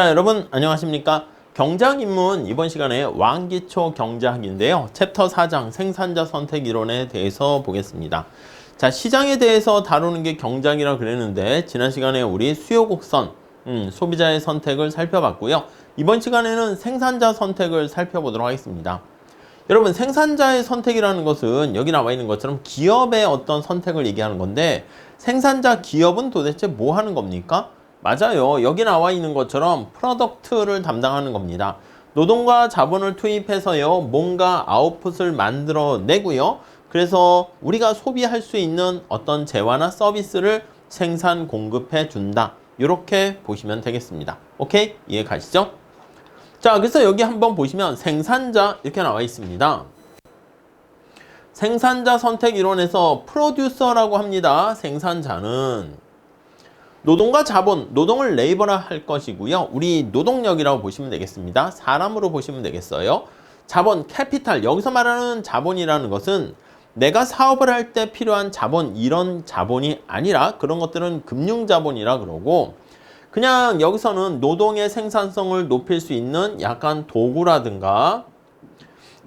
자, 여러분 안녕하십니까? 경제학입문 이번 시간에 왕기초 경제학인데요. 챕터 4장 생산자 선택 이론에 대해서 보겠습니다. 자, 시장에 대해서 다루는 게 경제학이라고 그랬는데 지난 시간에 우리 수요 곡선, 소비자의 선택을 살펴봤고요. 이번 시간에는 생산자 선택을 살펴보도록 하겠습니다. 여러분, 생산자의 선택이라는 것은 여기 나와 있는 것처럼 기업의 어떤 선택을 얘기하는 건데, 생산자 기업은 도대체 뭐 하는 겁니까? 맞아요. 여기 나와 있는 것처럼 프로덕트를 담당하는 겁니다. 노동과 자본을 투입해서요, 뭔가 아웃풋을 만들어내고요. 그래서 우리가 소비할 수 있는 어떤 재화나 서비스를 생산, 공급해 준다. 이렇게 보시면 되겠습니다. 오케이? 이해 가시죠? 자, 그래서 여기 한번 보시면 생산자 이렇게 나와 있습니다. 생산자 선택 이론에서 프로듀서라고 합니다. 생산자는 노동과 자본, 노동을 레이버라 할 것이고요. 우리 노동력이라고 보시면 되겠습니다. 사람으로 보시면 되겠어요. 자본, 캐피탈, 여기서 말하는 자본이라는 것은 내가 사업을 할 때 필요한 자본, 이런 자본이 아니라 그런 것들은 금융자본이라 그러고, 그냥 여기서는 노동의 생산성을 높일 수 있는 약간 도구라든가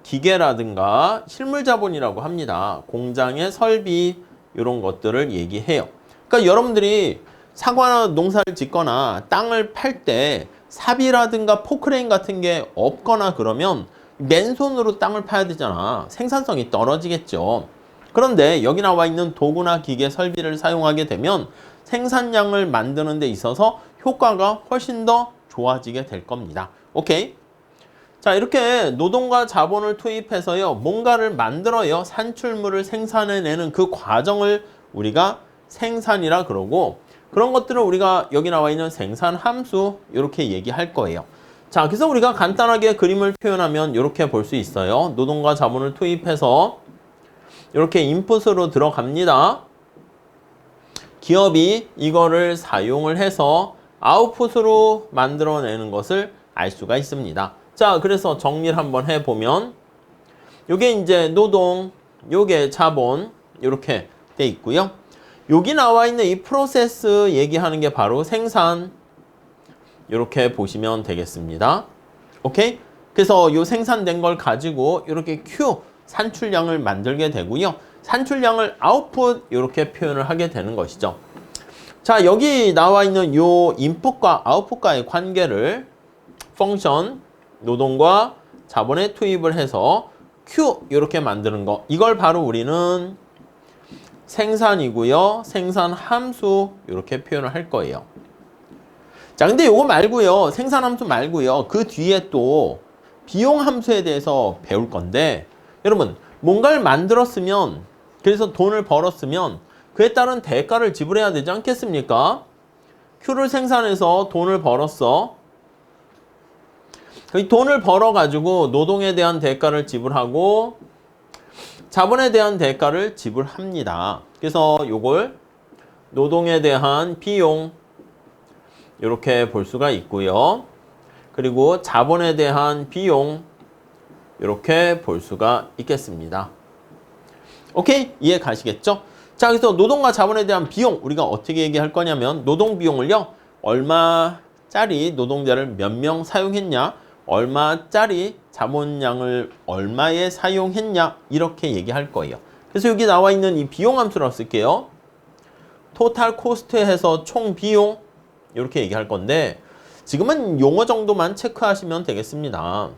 기계라든가 실물 자본이라고 합니다. 공장의 설비 이런 것들을 얘기해요. 그러니까 여러분들이 사과 농사를 짓거나 땅을 팔 때 삽이라든가 포크레인 같은 게 없거나 그러면 맨손으로 땅을 파야 되잖아. 생산성이 떨어지겠죠. 그런데 여기 나와 있는 도구나 기계 설비를 사용하게 되면 생산량을 만드는 데 있어서 효과가 훨씬 더 좋아지게 될 겁니다. 오케이? 자, 이렇게 노동과 자본을 투입해서요, 뭔가를 만들어요. 산출물을 생산해내는 그 과정을 우리가 생산이라 그러고, 그런 것들을 우리가 여기 나와 있는 생산 함수 이렇게 얘기할 거예요. 자, 그래서 우리가 간단하게 그림을 표현하면 이렇게 볼 수 있어요. 노동과 자본을 투입해서 이렇게 인풋으로 들어갑니다. 기업이 이거를 사용을 해서 아웃풋으로 만들어내는 것을 알 수가 있습니다. 자, 그래서 정리를 한번 해보면 요게 이제 노동, 요게 자본 이렇게 돼 있고요. 여기 나와 있는 이 프로세스 얘기하는 게 바로 생산, 이렇게 보시면 되겠습니다. 오케이? 그래서 요 생산된 걸 가지고 이렇게 Q, 산출량을 만들게 되고요. 산출량을 아웃풋 이렇게 표현을 하게 되는 것이죠. 자, 여기 나와 있는 요 인풋과 아웃풋과의 관계를 펑션, 노동과 자본에 투입을 해서 Q 이렇게 만드는 거, 이걸 바로 우리는 생산이고요. 생산 함수 이렇게 표현을 할 거예요. 자, 근데 요거 말고요. 생산 함수 말고요. 그 뒤에 또 비용 함수에 대해서 배울 건데, 여러분, 뭔가를 만들었으면, 그래서 돈을 벌었으면 그에 따른 대가를 지불해야 되지 않겠습니까? Q를 생산해서 돈을 벌었어. 이 돈을 벌어가지고 노동에 대한 대가를 지불하고 자본에 대한 대가를 지불합니다. 그래서 요걸 노동에 대한 비용 이렇게 볼 수가 있고요. 그리고 자본에 대한 비용 이렇게 볼 수가 있겠습니다. 오케이? 이해 가시겠죠? 자, 그래서 노동과 자본에 대한 비용 우리가 어떻게 얘기할 거냐면, 노동 비용을요, 얼마짜리 노동자를 몇 명 사용했냐, 얼마짜리 자본량을 얼마에 사용했냐, 이렇게 얘기할 거예요. 그래서 여기 나와 있는 이 비용 함수라고 쓸게요. 토탈 코스트 해서 총 비용 이렇게 얘기할 건데, 지금은 용어 정도만 체크하시면 되겠습니다.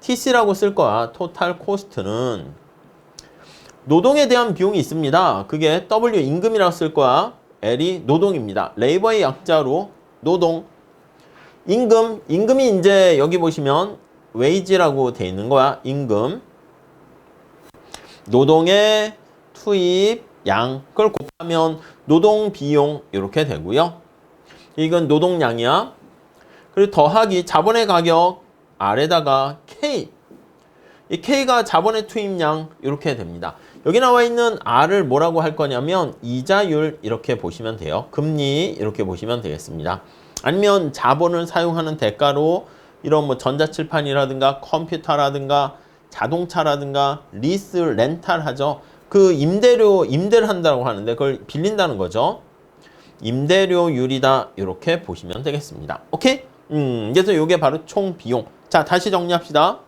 TC라고 쓸 거야. 토탈 코스트는 노동에 대한 비용이 있습니다. 그게 W 임금이라고 쓸 거야. L이 노동입니다. 레이버의 약자로 노동. 임금이 이제 여기 보시면 wage라고 돼 있는 거야. 임금. 노동의 투입 양, 그걸 곱하면 노동 비용 이렇게 되고요. 이건 노동량이야. 그리고 더하기 자본의 가격 R에다가 K. 이 K가 자본의 투입량 이렇게 됩니다. 여기 나와 있는 R을 뭐라고 할 거냐면 이자율 이렇게 보시면 돼요. 금리 이렇게 보시면 되겠습니다. 아니면 자본을 사용하는 대가로 이런 뭐 전자칠판이라든가 컴퓨터라든가 자동차라든가 리스, 렌탈 하죠. 그 임대를 한다고 하는데 그걸 빌린다는 거죠. 임대료율이다 이렇게 보시면 되겠습니다. 오케이? 그래서 이게 바로 총 비용. 자, 다시 정리합시다.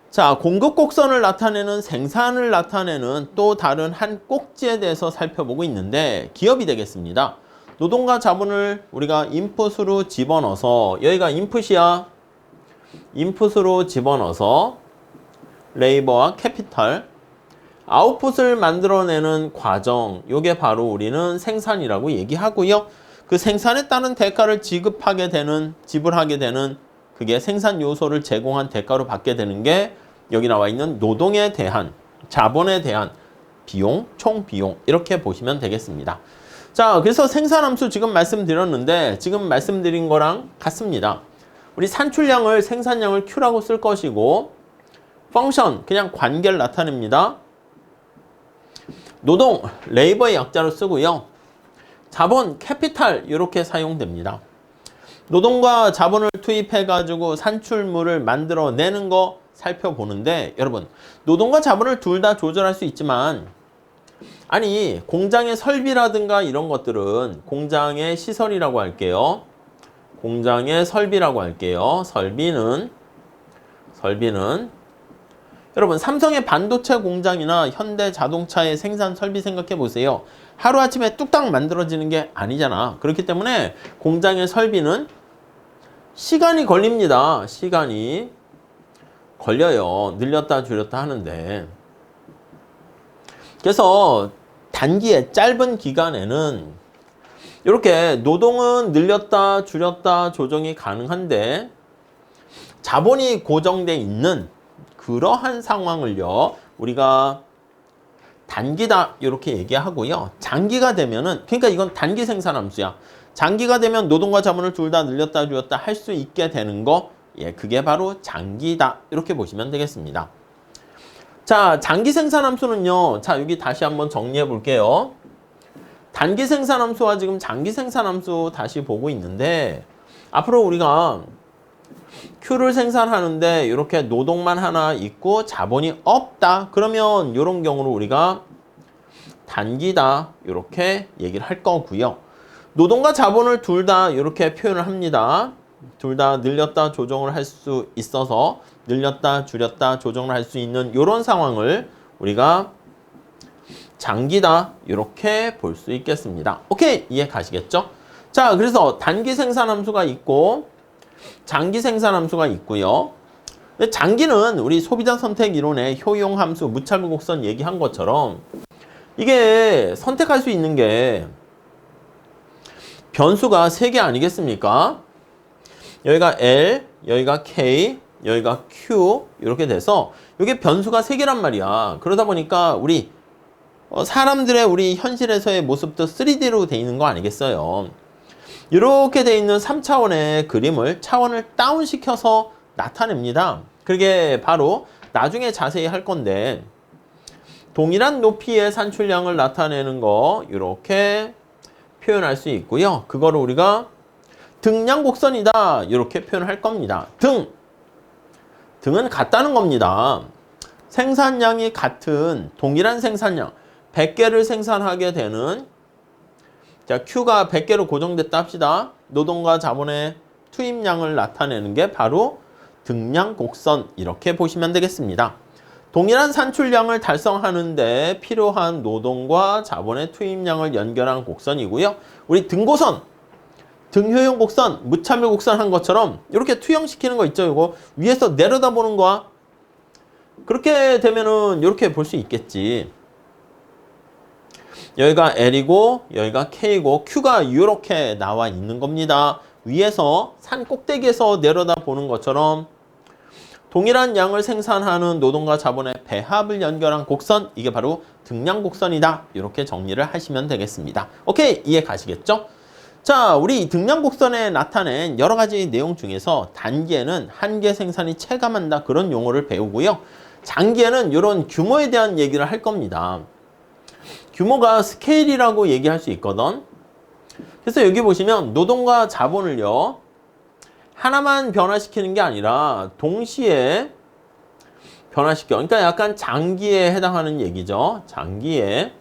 자, 공급 곡선을 나타내는 생산을 나타내는 또 다른 한 꼭지에 대해서 살펴보고 있는데 기업이 되겠습니다. 노동과 자본을 우리가 인풋으로 집어넣어서 여기가 인풋이야. 인풋으로 집어넣어서 레이버와 캐피탈 아웃풋을 만들어내는 과정, 요게 바로 우리는 생산이라고 얘기하고요. 그 생산에 따른 대가를 지불하게 되는 그게 생산 요소를 제공한 대가로 받게 되는 게 여기 나와 있는 노동에 대한, 자본에 대한 비용, 총 비용 이렇게 보시면 되겠습니다. 자, 그래서 생산함수 지금 말씀드렸는데 지금 말씀드린 거랑 같습니다. 우리 산출량을 생산량을 Q라고 쓸 것이고 펑션, 그냥 관계를 나타냅니다. 노동, 레이버의 약자로 쓰고요. 자본, 캐피탈 이렇게 사용됩니다. 노동과 자본을 투입해가지고 산출물을 만들어내는 거 살펴보는데 여러분, 노동과 자본을 둘 다 조절할 수 있지만 아니, 공장의 설비라든가 이런 것들은 공장의 시설이라고 할게요. 공장의 설비라고 할게요. 설비는 여러분, 삼성의 반도체 공장이나 현대 자동차의 생산 설비 생각해 보세요. 하루아침에 뚝딱 만들어지는 게 아니잖아. 그렇기 때문에 공장의 설비는 시간이 걸립니다. 시간이 걸려요. 늘렸다 줄였다 하는데. 그래서 단기에 짧은 기간에는 이렇게 노동은 늘렸다 줄였다 조정이 가능한데 자본이 고정돼 있는 그러한 상황을요 우리가 단기다 이렇게 얘기하고요. 장기가 되면은, 그러니까 이건 단기 생산 함수야. 장기가 되면 노동과 자본을 둘 다 늘렸다 줄였다 할 수 있게 되는 거, 그게 바로 장기다 이렇게 보시면 되겠습니다. 자, 장기 생산 함수는요, 자 여기 다시 한번 정리해 볼게요. 단기 생산 함수와 지금 장기 생산 함수 다시 보고 있는데 앞으로 우리가 Q를 생산하는데 이렇게 노동만 하나 있고 자본이 없다. 그러면 이런 경우로 우리가 단기다 이렇게 얘기를 할 거고요. 노동과 자본을 둘 다 이렇게 표현을 합니다. 둘 다 늘렸다 조정을 할 수 있어서 늘렸다 줄였다 조정을 할 수 있는 이런 상황을 우리가 장기다 이렇게 볼 수 있겠습니다. 오케이, 이해 가시겠죠? 자, 그래서 단기 생산 함수가 있고 장기 생산 함수가 있고요. 근데 장기는 우리 소비자 선택 이론의 효용 함수, 무차별 곡선 얘기한 것처럼 이게 선택할 수 있는 게 변수가 3개 아니겠습니까? 여기가 L, 여기가 K, 여기가 Q 이렇게 돼서 이게 변수가 3개란 말이야. 그러다 보니까 우리 사람들의 우리 현실에서의 모습도 3D로 돼 있는 거 아니겠어요? 이렇게 돼 있는 3차원의 그림을 차원을 다운시켜서 나타냅니다. 그게 바로 나중에 자세히 할 건데 동일한 높이의 산출량을 나타내는 거 이렇게 표현할 수 있고요. 그거를 우리가 등량 곡선이다 이렇게 표현할 겁니다. 등은 같다는 겁니다. 생산량이 같은 동일한 생산량 100개를 생산하게 되는, 자, Q가 100개로 고정됐다 합시다. 노동과 자본의 투입량을 나타내는 게 바로 등량 곡선 이렇게 보시면 되겠습니다. 동일한 산출량을 달성하는데 필요한 노동과 자본의 투입량을 연결한 곡선이고요. 우리 등고선, 등효용 곡선, 무차별 곡선 한 것처럼 이렇게 투영시키는 거 있죠. 이거 위에서 내려다보는 거야. 그렇게 되면은 이렇게 볼 수 있겠지. 여기가 L이고 여기가 K고 Q가 이렇게 나와 있는 겁니다. 위에서 산 꼭대기에서 내려다보는 것처럼 동일한 양을 생산하는 노동과 자본의 배합을 연결한 곡선, 이게 바로 등량 곡선이다. 이렇게 정리를 하시면 되겠습니다. 오케이, 이해 가시겠죠? 자, 우리 등량 곡선에 나타낸 여러 가지 내용 중에서 단기에는 한계 생산이 체감한다 그런 용어를 배우고요. 장기에는 이런 규모에 대한 얘기를 할 겁니다. 규모가 스케일이라고 얘기할 수 있거든. 그래서 여기 보시면 노동과 자본을요 하나만 변화시키는 게 아니라 동시에 변화시켜. 그러니까 약간 장기에 해당하는 얘기죠. 장기에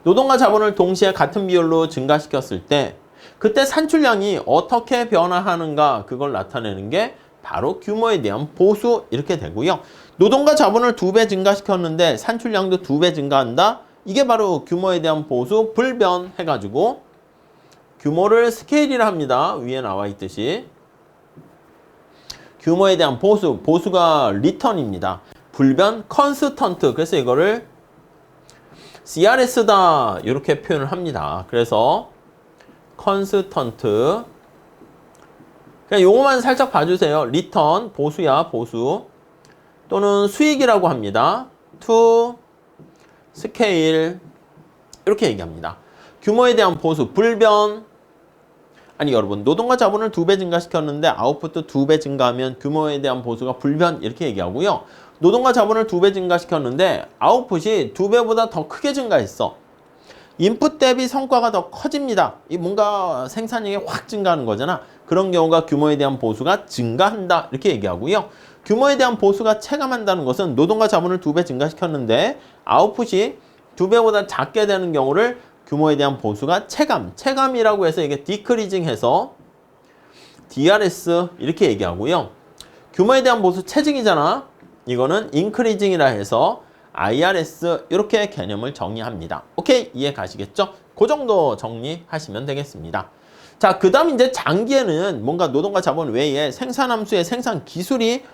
노동과 자본을 동시에 같은 비율로 증가시켰을 때 그때 산출량이 어떻게 변화하는가 그걸 나타내는 게 바로 규모에 대한 보수 이렇게 되고요. 노동과 자본을 2배 증가시켰는데 산출량도 2배 증가한다. 이게 바로 규모에 대한 보수 불변 해가지고 규모를 스케일이라 합니다. 위에 나와 있듯이. 규모에 대한 보수, 보수가 리턴입니다. 불변 컨스턴트. 그래서 이거를 CRS다 이렇게 표현을 합니다. 그래서 컨스턴트. 그냥 요거만 살짝 봐주세요. 리턴, 보수야, 보수. 또는 수익이라고 합니다. to scale 이렇게 얘기합니다. 규모에 대한 보수, 불변. 아니 여러분, 노동과 자본을 2배 증가시켰는데 아웃풋도 2배 증가하면 규모에 대한 보수가 불변 이렇게 얘기하고요. 노동과 자본을 2배 증가시켰는데 아웃풋이 2배보다 더 크게 증가했어. 인풋 대비 성과가 더 커집니다. 이 뭔가 생산량이 확 증가하는 거잖아. 그런 경우가 규모에 대한 보수가 증가한다 이렇게 얘기하고요. 규모에 대한 보수가 체감한다는 것은 노동과 자본을 2배 증가시켰는데 아웃풋이 2배보다 작게 되는 경우를 규모에 대한 보수가 체감이라고 해서 이게 디크리징 해서 DRS 이렇게 얘기하고요. 규모에 대한 보수 체증이잖아. 이거는 인크리징이라 해서 IRS 이렇게 개념을 정의합니다. 오케이, 이해 가시겠죠? 그 정도 정리하시면 되겠습니다. 자, 그 다음 이제 장기에는 뭔가 노동과 자본 외에 생산함수의 생산 기술이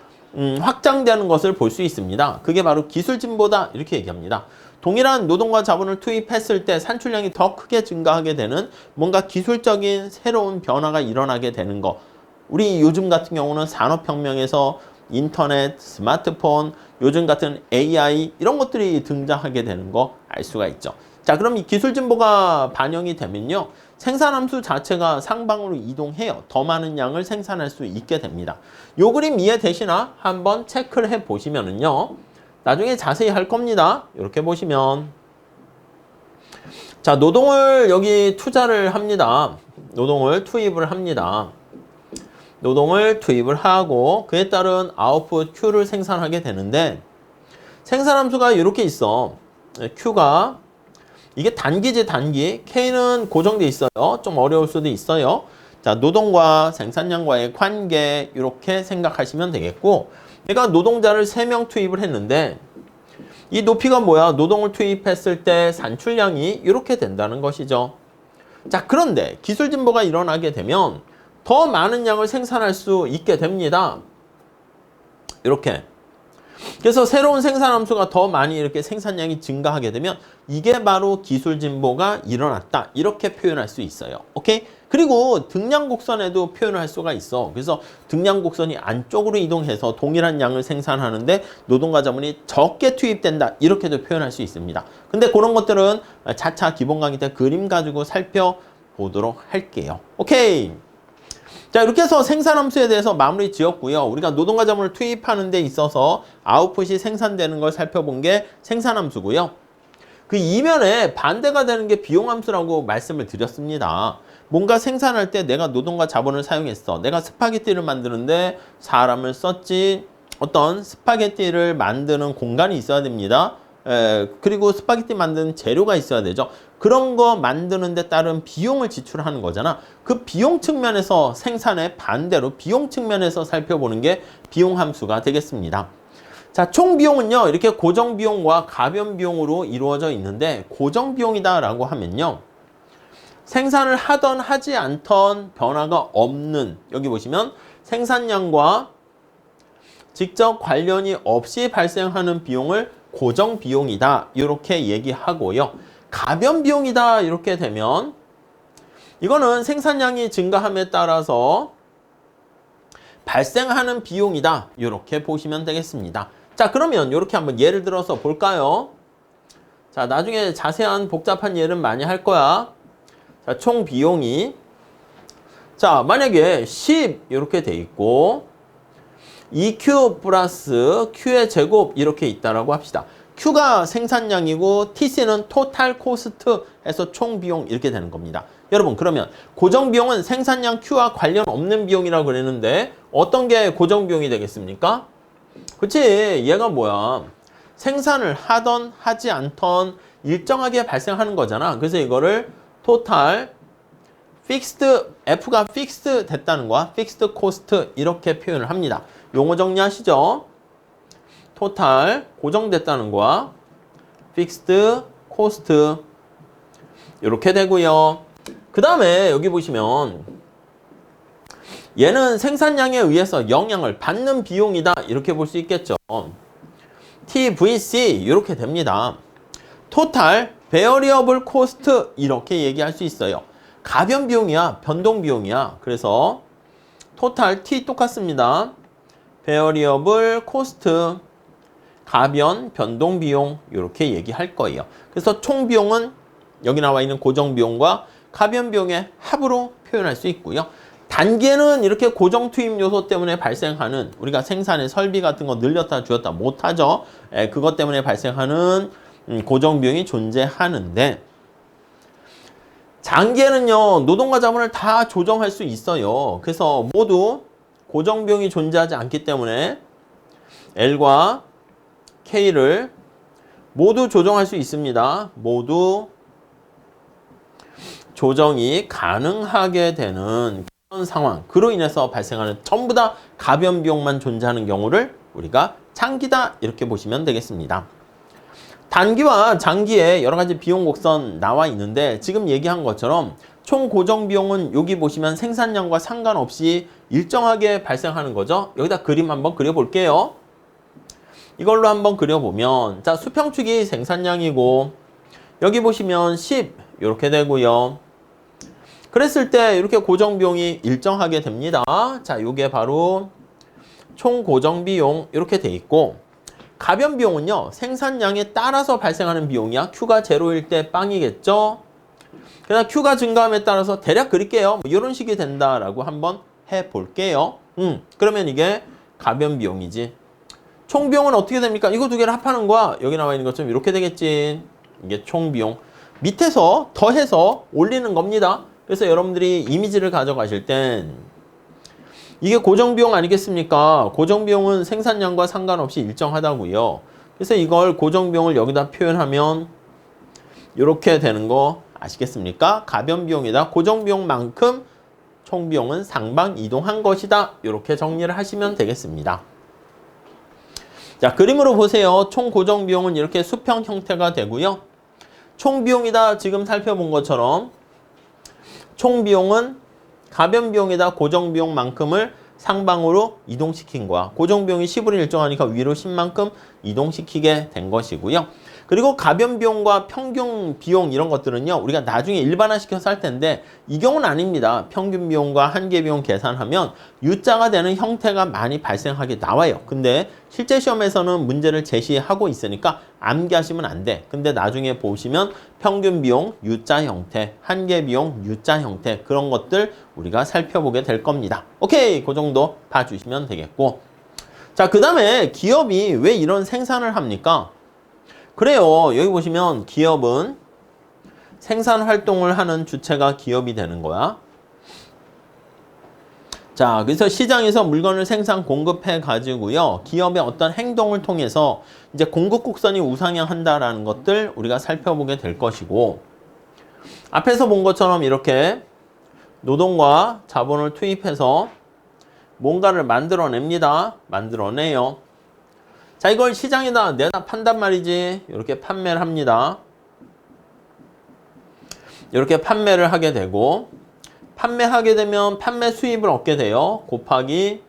확장되는 것을 볼 수 있습니다. 그게 바로 기술 진보다 이렇게 얘기합니다. 동일한 노동과 자본을 투입했을 때 산출량이 더 크게 증가하게 되는 뭔가 기술적인 새로운 변화가 일어나게 되는 거. 우리 요즘 같은 경우는 산업혁명에서 인터넷, 스마트폰, 요즘 같은 AI 이런 것들이 등장하게 되는 거 알 수가 있죠. 자, 그럼 이 기술 진보가 반영이 되면요. 생산함수 자체가 상방으로 이동해요. 더 많은 양을 생산할 수 있게 됩니다. 요 그림 이해되시나? 한번 체크를 해 보시면은요. 나중에 자세히 할 겁니다. 이렇게 보시면. 자, 노동을 여기 투자를 합니다. 노동을 투입을 합니다. 노동을 투입을 하고 그에 따른 아웃풋 Q를 생산하게 되는데 생산함수가 이렇게 있어. Q가 이게 단기지 단기. K는 고정돼 있어요. 좀 어려울 수도 있어요. 자, 노동과 생산량과의 관계 이렇게 생각하시면 되겠고 내가 노동자를 3명 투입을 했는데 이 높이가 뭐야? 노동을 투입했을 때 산출량이 이렇게 된다는 것이죠. 자, 그런데 기술 진보가 일어나게 되면 더 많은 양을 생산할 수 있게 됩니다. 이렇게. 그래서 새로운 생산함수가 더 많이 이렇게 생산량이 증가하게 되면 이게 바로 기술 진보가 일어났다. 이렇게 표현할 수 있어요. 오케이? 그리고 등량곡선에도 표현을 할 수가 있어. 그래서 등량곡선이 안쪽으로 이동해서 동일한 양을 생산하는데 노동과 자본이 적게 투입된다. 이렇게도 표현할 수 있습니다. 근데 그런 것들은 차차 기본 강의 때 그림 가지고 살펴보도록 할게요. 오케이? 자, 이렇게 해서 생산함수에 대해서 마무리 지었고요. 우리가 노동과 자본을 투입하는 데 있어서 아웃풋이 생산되는 걸 살펴본 게 생산함수고요. 그 이면에 반대가 되는 게 비용함수라고 말씀을 드렸습니다. 뭔가 생산할 때 내가 노동과 자본을 사용했어. 내가 스파게티를 만드는데 사람을 썼지. 어떤 스파게티를 만드는 공간이 있어야 됩니다. 그리고 스파게티 만드는 재료가 있어야 되죠. 그런 거 만드는 데 따른 비용을 지출하는 거잖아. 그 비용 측면에서 생산의 반대로 비용 측면에서 살펴보는 게 비용함수가 되겠습니다. 자, 총 비용은요. 이렇게 고정 비용과 가변 비용으로 이루어져 있는데 고정 비용이다 라고 하면요. 생산을 하던 하지 않던 변화가 없는, 여기 보시면 생산량과 직접 관련이 없이 발생하는 비용을 고정 비용이다 이렇게 얘기하고요. 가변 비용이다 이렇게 되면 이거는 생산량이 증가함에 따라서 발생하는 비용이다 이렇게 보시면 되겠습니다. 자, 그러면 이렇게 한번 예를 들어서 볼까요? 자, 나중에 자세한 복잡한 예는 많이 할 거야. 자, 총 비용이 자, 만약에 10 이렇게 돼 있고 EQ 플러스 Q의 제곱 이렇게 있다라고 합시다. Q가 생산량이고 TC는 토탈 코스트 해서 총 비용 이렇게 되는 겁니다. 여러분, 그러면 고정 비용은 생산량 Q와 관련 없는 비용이라고 그랬는데 어떤 게 고정 비용이 되겠습니까? 그치, 얘가 뭐야? 생산을 하던 하지 않던 일정하게 발생하는 거잖아. 그래서 이거를 토탈 픽스드, F가 픽스드 됐다는 거야. 픽스드 코스트 이렇게 표현을 합니다. 용어 정리하시죠. 토탈 고정됐다는 거야. 픽스드 코스트 이렇게 되고요. 그 다음에 여기 보시면 얘는 생산량에 의해서 영향을 받는 비용이다 이렇게 볼 수 있겠죠. TVC 이렇게 됩니다. 토탈 베어리어블 코스트 이렇게 얘기할 수 있어요. 가변 비용이야, 변동 비용이야. 그래서 토탈 T 똑같습니다. 베어리어블 코스트 가변 변동 비용 이렇게 얘기할 거예요. 그래서 총 비용은 여기 나와 있는 고정 비용과 가변 비용의 합으로 표현할 수 있고요. 단계는 이렇게 고정 투입 요소 때문에 발생하는 우리가 생산의 설비 같은 거 늘렸다 줄였다 못하죠. 그것 때문에 발생하는 고정 비용이 존재하는데 장기에는요 노동과 자본을 다 조정할 수 있어요. 그래서 모두 고정 비용이 존재하지 않기 때문에 L과 K를 모두 조정할 수 있습니다. 모두 조정이 가능하게 되는 그런 상황, 그로 인해서 발생하는 전부 다 가변 비용만 존재하는 경우를 우리가 장기다 이렇게 보시면 되겠습니다. 단기와 장기에 여러 가지 비용 곡선 나와 있는데 지금 얘기한 것처럼 총 고정 비용은 여기 보시면 생산량과 상관없이 일정하게 발생하는 거죠. 여기다 그림 한번 그려볼게요. 이걸로 한번 그려보면 자 수평축이 생산량이고 여기 보시면 10 이렇게 되고요. 그랬을 때 이렇게 고정 비용이 일정하게 됩니다. 자, 요게 바로 총 고정 비용 이렇게 돼 있고 가변 비용은요. 생산량에 따라서 발생하는 비용이야. Q가 제로일 때 빵이겠죠. 그다음 Q가 증가함에 따라서 대략 그릴게요. 뭐 이런 식이 된다라고 한번 해볼게요. 그러면 이게 가변 비용이지. 총 비용은 어떻게 됩니까? 이거 두 개를 합하는 거야. 여기 나와 있는 것처럼 이렇게 되겠지. 이게 총 비용. 밑에서 더해서 올리는 겁니다. 그래서 여러분들이 이미지를 가져가실 땐 이게 고정비용 아니겠습니까? 고정비용은 생산량과 상관없이 일정하다고요. 그래서 이걸 고정비용을 여기다 표현하면 이렇게 되는 거 아시겠습니까? 가변비용이다. 고정비용만큼 총비용은 상방 이동한 것이다. 이렇게 정리를 하시면 되겠습니다. 자, 그림으로 보세요. 총 고정비용은 이렇게 수평 형태가 되고요. 총비용이다. 지금 살펴본 것처럼 총비용은 가변비용에다 고정비용만큼을 상방으로 이동시킨 거야. 고정비용이 10으로 일정하니까 위로 10만큼 이동시키게 된 것이고요. 그리고 가변비용과 평균 비용 이런 것들은요. 우리가 나중에 일반화시켜서 할 텐데 이 경우는 아닙니다. 평균 비용과 한계 비용 계산하면 U자가 되는 형태가 많이 발생하게 나와요. 근데 실제 시험에서는 문제를 제시하고 있으니까 암기하시면 안 돼. 근데 나중에 보시면 평균 비용 U자 형태, 한계 비용 U자 형태 그런 것들 우리가 살펴보게 될 겁니다. 오케이, 그 정도 봐주시면 되겠고. 자, 그 다음에 기업이 왜 이런 생산을 합니까? 그래요. 여기 보시면 기업은 생산 활동을 하는 주체가 기업이 되는 거야. 자, 그래서 시장에서 물건을 생산 공급해 가지고요. 기업의 어떤 행동을 통해서 이제 공급 곡선이 우상향한다라는 것들 우리가 살펴보게 될 것이고 앞에서 본 것처럼 이렇게 노동과 자본을 투입해서 뭔가를 만들어냅니다. 만들어내요. 자, 이걸 시장에다 내다 판단 말이지. 이렇게 판매를 합니다. 이렇게 판매를 하게 되고 판매하게 되면 판매 수입을 얻게 돼요. 곱하기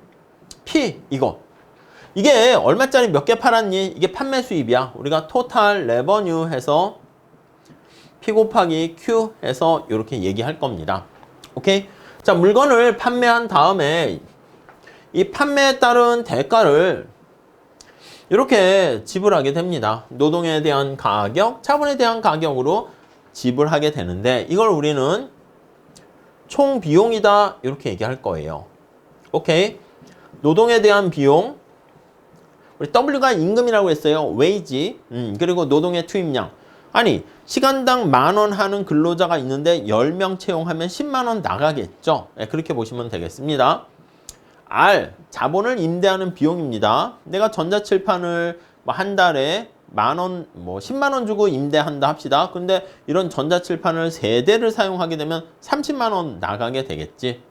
P 이거. 이게 얼마짜리 몇 개 팔았니? 이게 판매 수입이야. 우리가 토탈 레버뉴 해서 P 곱하기 Q 해서 이렇게 얘기할 겁니다. 오케이? 자, 물건을 판매한 다음에 이 판매에 따른 대가를 이렇게 지불하게 됩니다. 노동에 대한 가격, 자본에 대한 가격으로 지불하게 되는데 이걸 우리는 총 비용이다 이렇게 얘기할 거예요. 오케이? 노동에 대한 비용, 우리 W가 임금이라고 했어요. 웨이지, 그리고 노동의 투입량. 아니, 시간당 10,000원 하는 근로자가 있는데 10명 채용하면 10만 원 나가겠죠. 네, 그렇게 보시면 되겠습니다. R, 자본을 임대하는 비용입니다. 내가 전자칠판을 뭐 한 달에 10,000원, 뭐 10만 원 주고 임대한다 합시다. 근데 이런 전자칠판을 3대를 사용하게 되면 30만 원 나가게 되겠지.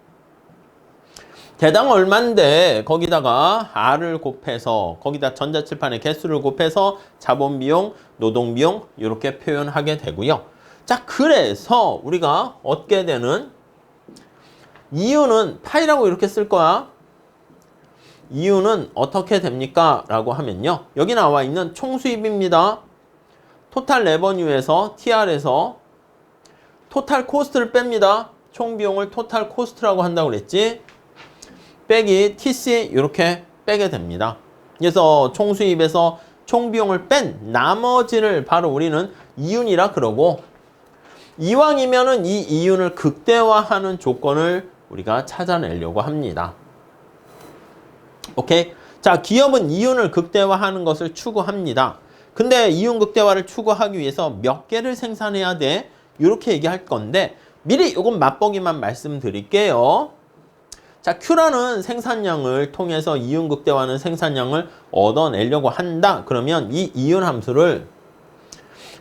대당 얼만데 거기다가 R을 곱해서 거기다 전자칠판의 개수를 곱해서 자본비용, 노동비용 이렇게 표현하게 되고요. 자, 그래서 우리가 얻게 되는 이유는 파이라고 이렇게 쓸 거야. 이유는 어떻게 됩니까? 라고 하면요. 여기 나와 있는 총수입입니다. 토탈 레버뉴에서 TR에서 토탈 코스트를 뺍니다. 총 비용을 토탈 코스트라고 한다고 그랬지. 빼기 TC 이렇게 빼게 됩니다. 그래서 총수입에서 총 비용을 뺀 나머지를 바로 우리는 이윤이라 그러고, 이왕이면은 이 이윤을 극대화하는 조건을 우리가 찾아내려고 합니다. 오케이? 자, 기업은 이윤을 극대화하는 것을 추구합니다. 근데 이윤 극대화를 추구하기 위해서 몇 개를 생산해야 돼? 이렇게 얘기할 건데 미리 요건 맛보기만 말씀드릴게요. 자, Q라는 생산량을 통해서 이윤 극대화하는 생산량을 얻어내려고 한다. 그러면 이 이윤 함수를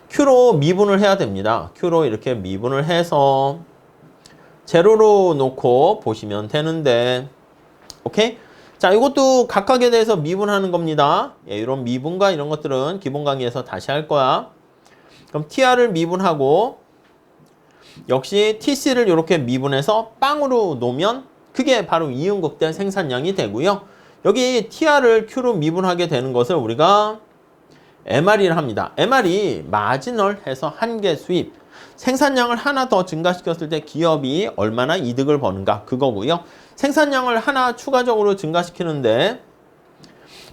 Q로 미분을 해야 됩니다. Q로 이렇게 미분을 해서 제로로 놓고 보시면 되는데, 오케이? 자, 이것도 각각에 대해서 미분하는 겁니다. 예, 이런 미분과 이런 것들은 기본 강의에서 다시 할 거야. 그럼 TR을 미분하고 역시 TC를 이렇게 미분해서 빵으로 놓으면 그게 바로 이윤 극대 생산량이 되고요. 여기 TR을 Q로 미분하게 되는 것을 우리가 MR이라 합니다. MR이 마지널 해서 한계 수입. 생산량을 하나 더 증가시켰을 때 기업이 얼마나 이득을 버는가 그거고요. 생산량을 하나 추가적으로 증가시키는데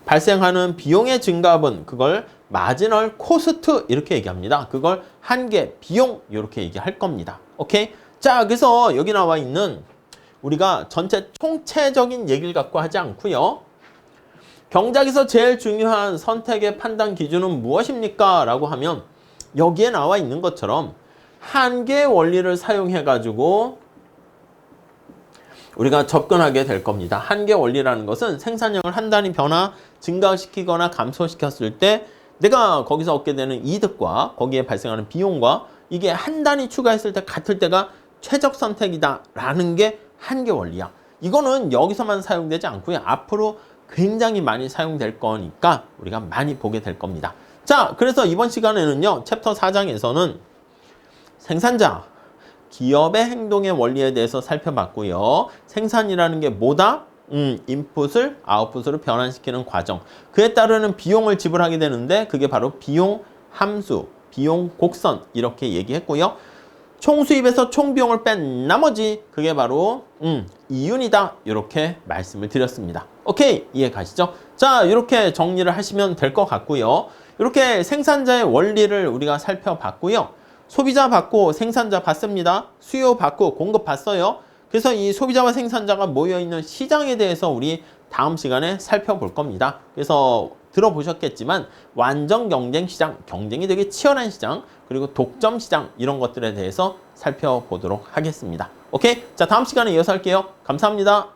발생하는 비용의 증가분, 그걸 마지널 코스트 이렇게 얘기합니다. 그걸 한계 비용 이렇게 얘기할 겁니다. 오케이? 자, 그래서 여기 나와 있는 우리가 전체 총체적인 얘기를 갖고 하지 않고요. 경작에서 제일 중요한 선택의 판단 기준은 무엇입니까? 라고 하면 여기에 나와 있는 것처럼 한계 원리를 사용해 가지고 우리가 접근하게 될 겁니다. 한계 원리라는 것은 생산량을 한 단위 변화, 증가시키거나 감소시켰을 때 내가 거기서 얻게 되는 이득과 거기에 발생하는 비용과 이게 한 단위 추가했을 때 같을 때가 최적 선택이다 라는 게 한계 원리야. 이거는 여기서만 사용되지 않고요. 앞으로 굉장히 많이 사용될 거니까 우리가 많이 보게 될 겁니다. 자, 그래서 이번 시간에는요. 챕터 4장에서는 생산자, 기업의 행동의 원리에 대해서 살펴봤고요. 생산이라는 게 뭐다? 인풋을 아웃풋으로 변환시키는 과정. 그에 따르는 비용을 지불하게 되는데 그게 바로 비용 함수, 비용 곡선 이렇게 얘기했고요. 총수입에서 총비용을 뺀 나머지 그게 바로 이윤이다 이렇게 말씀을 드렸습니다. 오케이, 이해 가시죠? 자, 이렇게 정리를 하시면 될 것 같고요. 이렇게 생산자의 원리를 우리가 살펴봤고요. 소비자 받고 생산자 받습니다. 수요 받고 공급 받어요. 그래서 이 소비자와 생산자가 모여있는 시장에 대해서 우리 다음 시간에 살펴볼 겁니다. 그래서 들어보셨겠지만 완전 경쟁 시장, 경쟁이 되게 치열한 시장, 그리고 독점 시장 이런 것들에 대해서 살펴보도록 하겠습니다. 오케이? 자, 다음 시간에 이어서 할게요. 감사합니다.